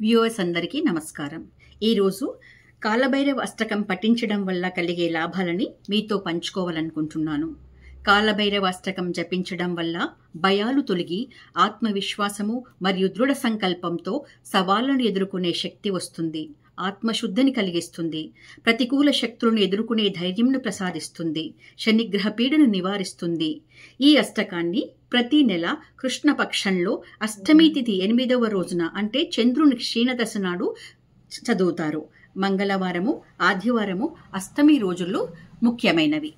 Viewers అందరికీ నమస్కారం. ఈరోజు కాలభైరవ అష్టకం పఠించడం వల్ల కలిగే లాభాలని మీతో పంచుకోవాలనుకుంటున్నాను. కాలభైరవ అష్టకం జపించడం వల్ల భయాలు తొలగి ఆత్మవిశ్వాసము మరియు దృఢ సంకల్పంతో సవాళ్లను ఎదుర్కొనే శక్తి వస్తుంది. ఆత్మశుద్ధిని కలిగిస్తుంది. ప్రతికూల శక్తులను ఎదుర్కొనే ధైర్యంను ప్రసాదిస్తుంది. శనిగ్రహ పీడను నివారిస్తుంది. ఈ అష్టకాన్ని ప్రతి నెల కృష్ణపక్షంలో అష్టమి తిథి 8వ రోజున అంటే చంద్రుని క్షీణదశ నాడు చదువుతారు. మంగళవారము, ఆదివారము అష్టమి రోజుల్లో ముఖ్యమైనవి.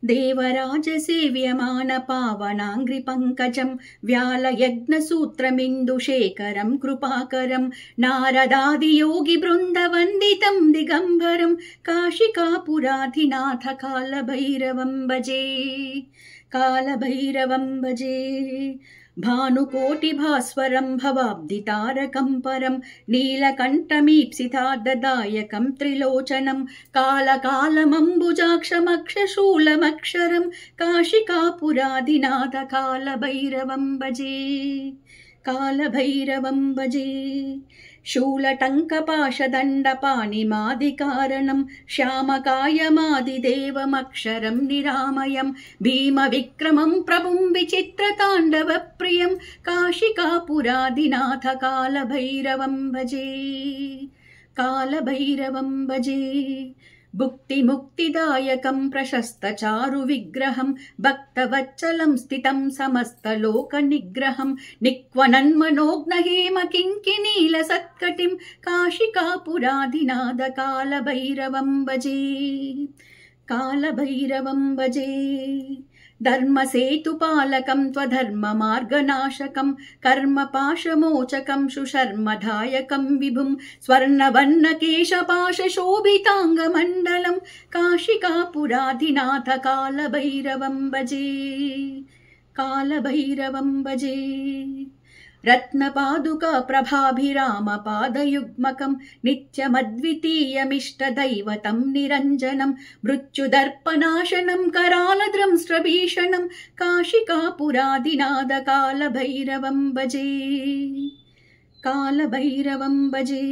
దేవరాజసేవ్యమాన పావనాంగ్రి పంకజం వ్యాలయజ్ఞసూత్రమిందుశేఖరం కృపాకరం నారదాదియోగి బృందవందితం దిగంబరం కాశికాపురాధినాథ కాలభైరవం భజే. కాలభైరవం భజే. భానుకోటి భాస్వరం భవాబ్దితారకం పరం నీలకంఠమీప్సితార్ధదాయకం త్రిలోచనం కాలకాలమంబుజాక్షమక్షశూలమక్షరం కాశికాపురాధినాథ కాలభైరవం భజే. కాలభైరవం భజే. శూలటంకపాశదండపాణిమాదికారణం శ్యామకాయమాదిదేవమక్షరం నిరామయం భీమవిక్రమం ప్రభుం విచిత్రతాండవ ప్రియం కాశికాపురాధినాథ కాలభైరవం భజే. కాలభైరవం భజే. భుక్తిముక్తిదాయకం ప్రశస్తచారు విగ్రహం భక్తవత్సలం స్థితం సమస్తలోకనిగ్రహం నిక్వనన్మనోజ్ఞహేమ కింకినీల సత్కటిం కాశికాపురాధినాథ కాలభైరవం భజే. కాలభైరవం భజే. ధర్మసేతుపాలకం త్వధర్మమార్గనాశకం కర్మపాశమోచకం సుశర్మదాయకం విభుం స్వర్ణవర్ణకేశపాశశోభితాంగమండలం కాశికాపురాధినాథ కాలభైరవం భజే. కాలభైరవం భజే. రత్నపాదుకా ప్రభాభిరామ పాదయుగ్మకం నిత్యమద్వితీయమిష్టదైవతం నిరంజనం మృత్యుదర్పనాశనం కరాలద్రంష్ట్రభీషణం కాశికాపురాధినాథ కాలభైరవం భజే. కాలభైరవం భజే.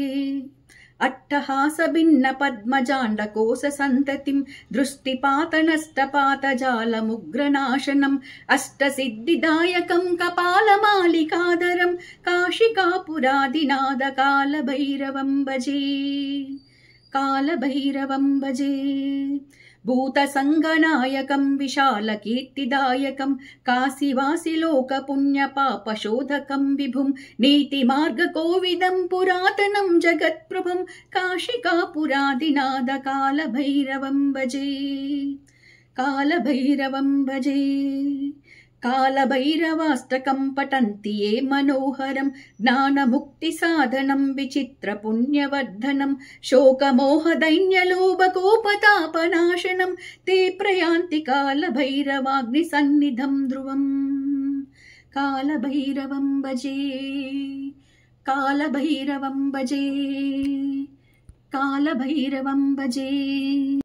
అట్టహాస భిన్న పద్మజాండకోశ సంతతిం దృష్టిపాతనష్టపాతజాలముగ్రనాశనం అష్టసిద్ధిదాయకం కపాలమాలికాధరం కాశికాపురాధినాథ కాలభైరవం భజే. కాలభైరవం భజే. భూతసంగనాయకం విశాలకీర్తిదాయకం కాశీవాసిలోకపుణ్యపాపశోధకం విభుం నీతిమార్గకోవిదం పురాతనం జగత్ప్రభుం కాశికాపురాధినాథ కాలభైరవం భజే. కాలభైరవం భజే. కాలభైరవాష్టకం పఠంతి ఏ మనోహరం జ్ఞానముక్తి సాధనం విచిత్ర పుణ్యవర్ధనం శోకమోహదైన్యలోభకోపతాపనాశనం తే ప్రయాంతి కాలభైరవాగ్ని సన్నిధం ధ్రువం కాలభైరవం భజే. కాలభైరవం భజే. కాలభైరవం భజే.